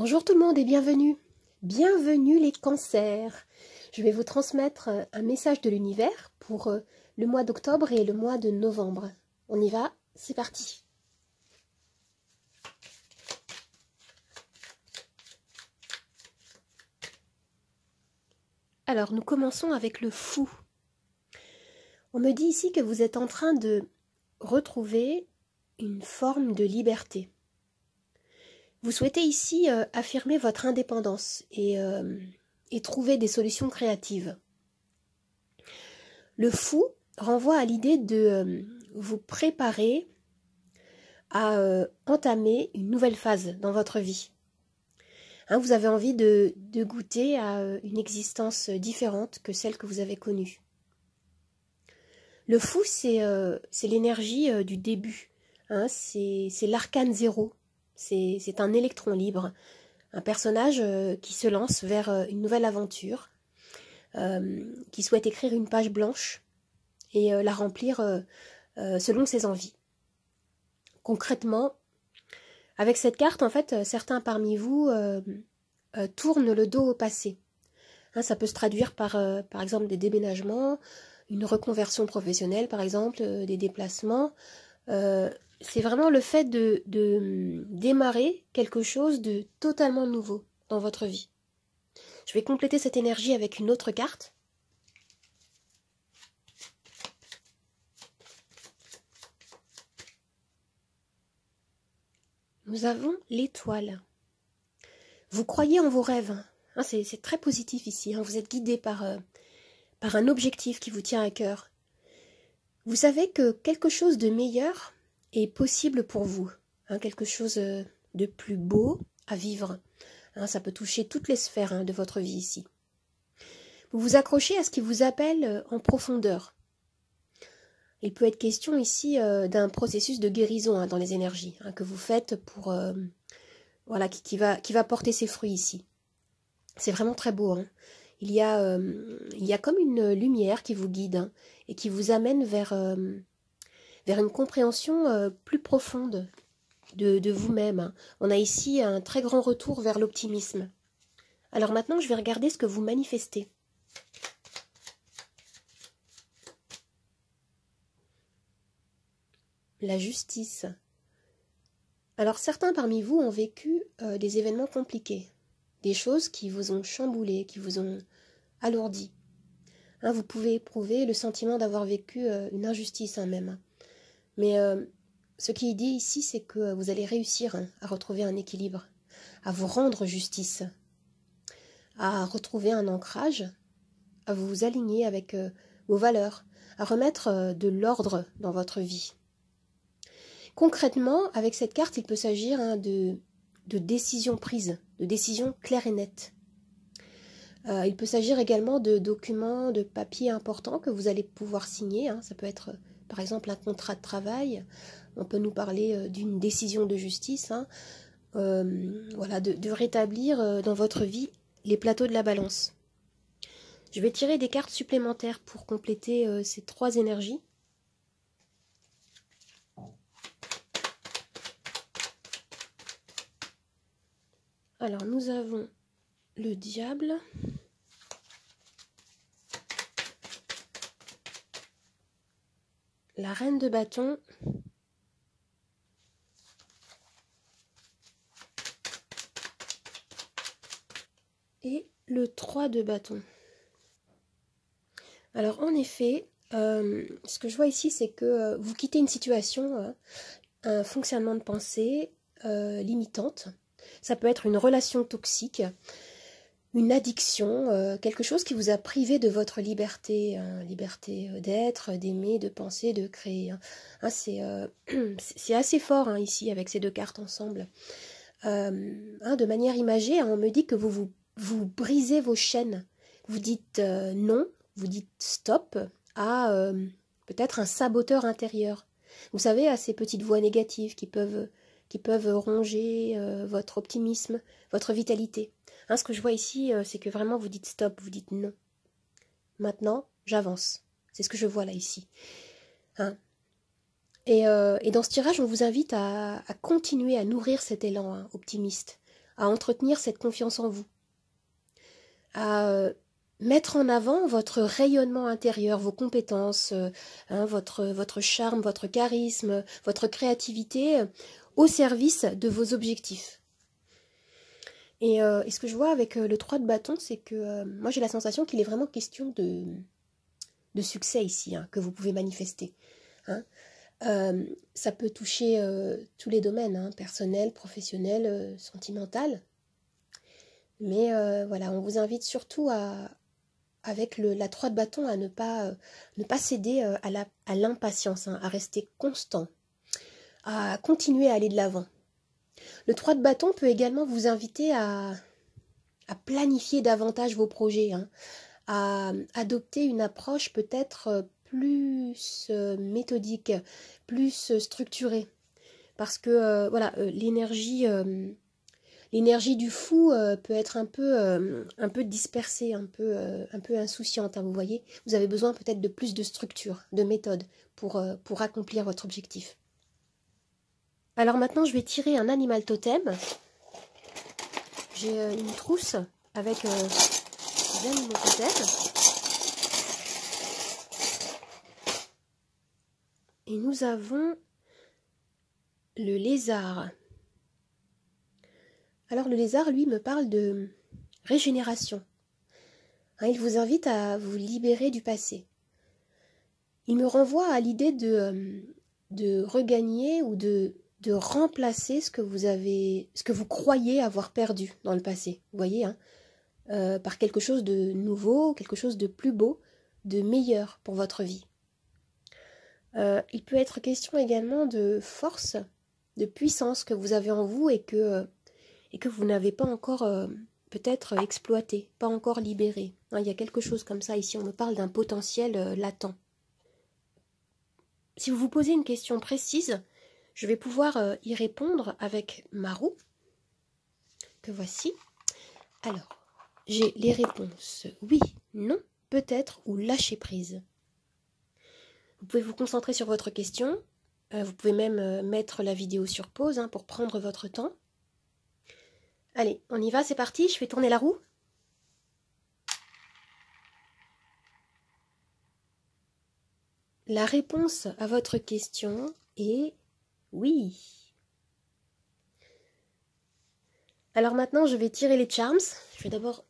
Bonjour tout le monde et bienvenue. Bienvenue les cancers. Je vais vous transmettre un message de l'univers pour le mois d'octobre et le mois de novembre. On y va, c'est parti. Alors nous commençons avec le fou. On me dit ici que vous êtes en train de retrouver une forme de liberté. Vous souhaitez ici affirmer votre indépendance et trouver des solutions créatives. Le fou renvoie à l'idée de vous préparer à entamer une nouvelle phase dans votre vie. Hein, vous avez envie de goûter à une existence différente que celle que vous avez connue. Le fou, c'est l'énergie du début. Hein, c'est l'arcane zéro. C'est un électron libre. Un personnage qui se lance vers une nouvelle aventure, qui souhaite écrire une page blanche et la remplir selon ses envies. Concrètement, avec cette carte, en fait, certains parmi vous tournent le dos au passé. Hein, ça peut se traduire par exemple des déménagements, une reconversion professionnelle, par exemple, des déplacements. C'est vraiment le fait de démarrer quelque chose de totalement nouveau dans votre vie. Je vais compléter cette énergie avec une autre carte. Nous avons l'étoile. Vous croyez en vos rêves. Hein, c'est très positif ici. Hein, vous êtes guidé par un objectif qui vous tient à cœur. Vous savez que quelque chose de meilleur est possible pour vous. Hein, quelque chose de plus beau à vivre. Hein, ça peut toucher toutes les sphères de votre vie ici. Vous vous accrochez à ce qui vous appelle en profondeur. Il peut être question ici d'un processus de guérison dans les énergies que vous faites pour voilà, qui va porter ses fruits ici. C'est vraiment très beau. Hein. Il y a comme une lumière qui vous guide et qui vous amène vers une compréhension plus profonde de vous-même. On a ici un très grand retour vers l'optimisme. Alors maintenant, je vais regarder ce que vous manifestez. La justice. Alors certains parmi vous ont vécu des événements compliqués, des choses qui vous ont chamboulé, qui vous ont alourdi. Hein, vous pouvez éprouver le sentiment d'avoir vécu une injustice même. Mais ce qui est dit ici, c'est que vous allez réussir à retrouver un équilibre, à vous rendre justice, à retrouver un ancrage, à vous aligner avec vos valeurs, à remettre de l'ordre dans votre vie. Concrètement, avec cette carte, il peut s'agir de décisions prises, de décisions claires et nettes. Il peut s'agir également de documents, de papiers importants que vous allez pouvoir signer. Ça peut être par exemple un contrat de travail. On peut nous parler d'une décision de justice. Voilà, de rétablir dans votre vie les plateaux de la balance. Je vais tirer des cartes supplémentaires pour compléter ces trois énergies. Alors, nous avons le diable, la reine de bâton, et le 3 de bâton. Alors, en effet, ce que je vois ici, c'est que vous quittez une situation, un fonctionnement de pensée limitante. Ça peut être une relation toxique, une addiction, quelque chose qui vous a privé de votre liberté, liberté d'être, d'aimer, de penser, de créer. C'est assez fort ici avec ces deux cartes ensemble. De manière imagée, on me dit que vous brisez vos chaînes. Vous dites non, vous dites stop à peut-être un saboteur intérieur. Vous savez, à ces petites voix négatives qui peuvent ronger votre optimisme, votre vitalité. Ce que je vois ici, c'est que vraiment vous dites stop, vous dites non. Maintenant, j'avance. C'est ce que je vois là, ici. Et dans ce tirage, on vous invite à continuer à nourrir cet élan optimiste, à entretenir cette confiance en vous, à mettre en avant votre rayonnement intérieur, vos compétences, votre charme, votre charisme, votre créativité au service de vos objectifs. Et ce que je vois avec le 3 de bâton, c'est que moi j'ai la sensation qu'il est vraiment question de succès ici, que vous pouvez manifester. Ça peut toucher tous les domaines, personnel, professionnel, sentimental. Mais voilà, on vous invite surtout avec la 3 de bâton à ne pas céder à l'impatience, à rester constant, à continuer à aller de l'avant. Le 3 de bâton peut également vous inviter à planifier davantage vos projets, à adopter une approche peut-être plus méthodique, plus structurée. Parce que voilà, l'énergie du fou peut être un peu dispersée, un peu insouciante, vous voyez. Vous avez besoin peut-être de plus de structure, de méthode pour accomplir votre objectif. Alors maintenant, je vais tirer un animal totem. J'ai une trousse avec des animaux totems. Et nous avons le lézard. Alors le lézard, lui, me parle de régénération. Il vous invite à vous libérer du passé. Il me renvoie à l'idée de regagner ou de remplacer ce que vous croyez avoir perdu dans le passé. Vous voyez, par quelque chose de nouveau, quelque chose de plus beau, de meilleur pour votre vie. Il peut être question également de force, de puissance que vous avez en vous et que vous n'avez pas encore peut-être exploité, pas encore libéré. Il y a quelque chose comme ça ici, on me parle d'un potentiel latent. Si vous vous posez une question précise, je vais pouvoir y répondre avec ma roue, que voici. Alors, j'ai les réponses oui, non, peut-être ou lâcher prise. Vous pouvez vous concentrer sur votre question. Vous pouvez même mettre la vidéo sur pause pour prendre votre temps. Allez, on y va, c'est parti, je fais tourner la roue. La réponse à votre question est oui. Alors maintenant, je vais tirer les charms. Je vais d'abord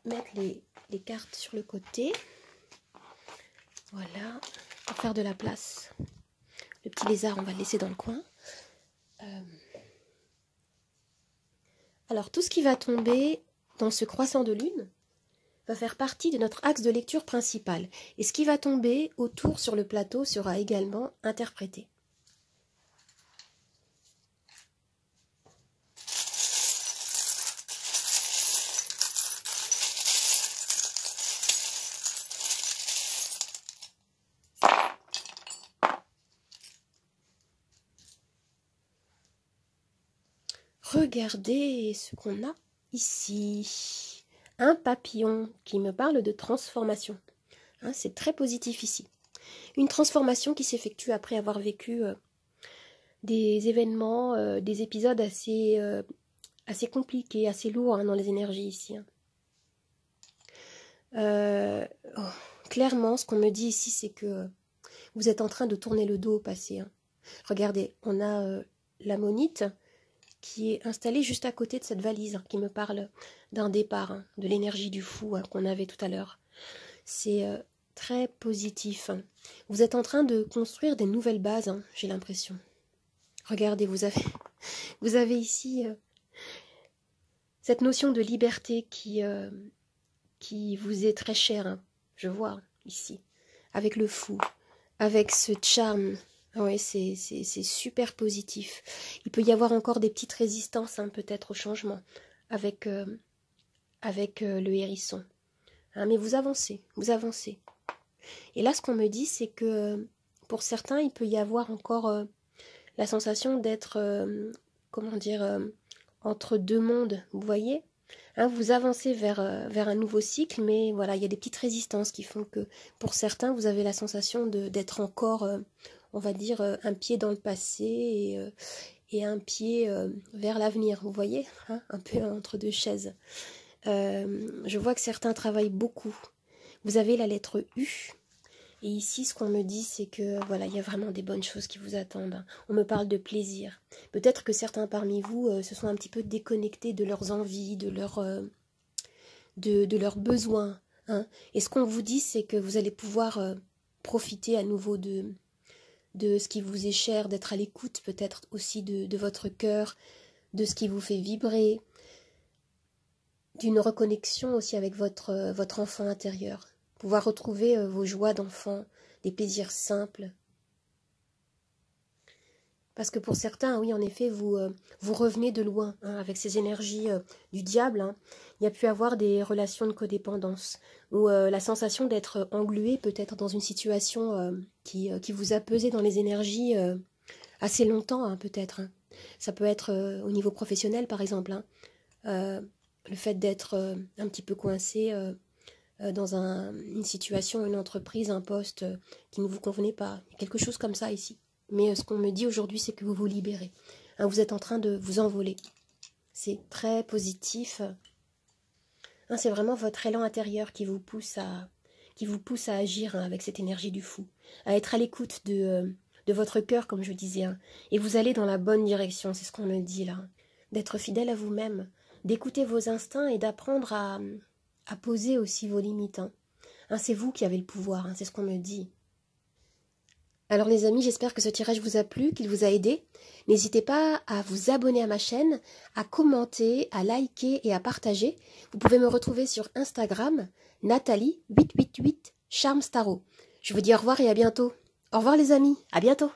mettre les cartes sur le côté. Voilà, pour faire de la place. Le petit lézard, on va le laisser dans le coin. Alors, tout ce qui va tomber dans ce croissant de lune va faire partie de notre axe de lecture principal. Et ce qui va tomber autour sur le plateau sera également interprété. Regardez ce qu'on a ici. Un papillon qui me parle de transformation. C'est très positif ici. Une transformation qui s'effectue après avoir vécu des événements, des épisodes assez compliqués, assez lourds dans les énergies ici. Clairement, ce qu'on me dit ici, c'est que vous êtes en train de tourner le dos au passé. Regardez, on a l'ammonite qui est installée juste à côté de cette valise qui me parle d'un départ, de l'énergie du fou qu'on avait tout à l'heure. C'est très positif. Vous êtes en train de construire des nouvelles bases, j'ai l'impression. Regardez, vous avez ici cette notion de liberté qui vous est très chère, je vois ici, avec le fou, avec ce charme. Oui, c'est super positif. Il peut y avoir encore des petites résistances, peut-être au changement, avec le hérisson. Mais vous avancez, vous avancez. Et là, ce qu'on me dit, c'est que pour certains, il peut y avoir encore la sensation d'être, entre deux mondes, vous voyez ? Vous avancez vers un nouveau cycle, mais voilà, il y a des petites résistances qui font que, pour certains, vous avez la sensation d'être encore... on va dire, un pied dans le passé et un pied vers l'avenir, vous voyez, hein, un peu entre deux chaises. Je vois que certains travaillent beaucoup. Vous avez la lettre U. Et ici, ce qu'on me dit, c'est que voilà, il y a vraiment des bonnes choses qui vous attendent. On me parle de plaisir. Peut-être que certains parmi vous se sont un petit peu déconnectés de leurs envies, de leurs besoins. Hein. Et ce qu'on vous dit, c'est que vous allez pouvoir profiter à nouveau de ce qui vous est cher, d'être à l'écoute peut-être aussi de votre cœur, de ce qui vous fait vibrer, d'une reconnexion aussi avec votre enfant intérieur. Pouvoir retrouver vos joies d'enfant, des plaisirs simples. Parce que pour certains, oui, en effet, vous revenez de loin, hein, avec ces énergies du diable. Hein. Il y a pu avoir des relations de codépendance, ou la sensation d'être englué peut-être dans une situation qui vous a pesé dans les énergies assez longtemps, hein, peut-être. Hein. Ça peut être au niveau professionnel, par exemple. Hein. Le fait d'être un petit peu coincé dans une situation, une entreprise, un poste qui ne vous convenait pas. Il y a quelque chose comme ça ici. Mais ce qu'on me dit aujourd'hui, c'est que vous vous libérez. Hein, vous êtes en train de vous envoler. C'est très positif. Hein, c'est vraiment votre élan intérieur qui vous pousse à agir, hein, avec cette énergie du fou. À être à l'écoute de votre cœur, comme je disais. Hein, et vous allez dans la bonne direction, c'est ce qu'on me dit là. D'être fidèle à vous-même, d'écouter vos instincts et d'apprendre à poser aussi vos limites. Hein. Hein, c'est vous qui avez le pouvoir, hein, c'est ce qu'on me dit. Alors les amis, j'espère que ce tirage vous a plu, qu'il vous a aidé. N'hésitez pas à vous abonner à ma chaîne, à commenter, à liker et à partager. Vous pouvez me retrouver sur Instagram, Nathalie888 Charme Tarot. Je vous dis au revoir et à bientôt. Au revoir les amis, à bientôt.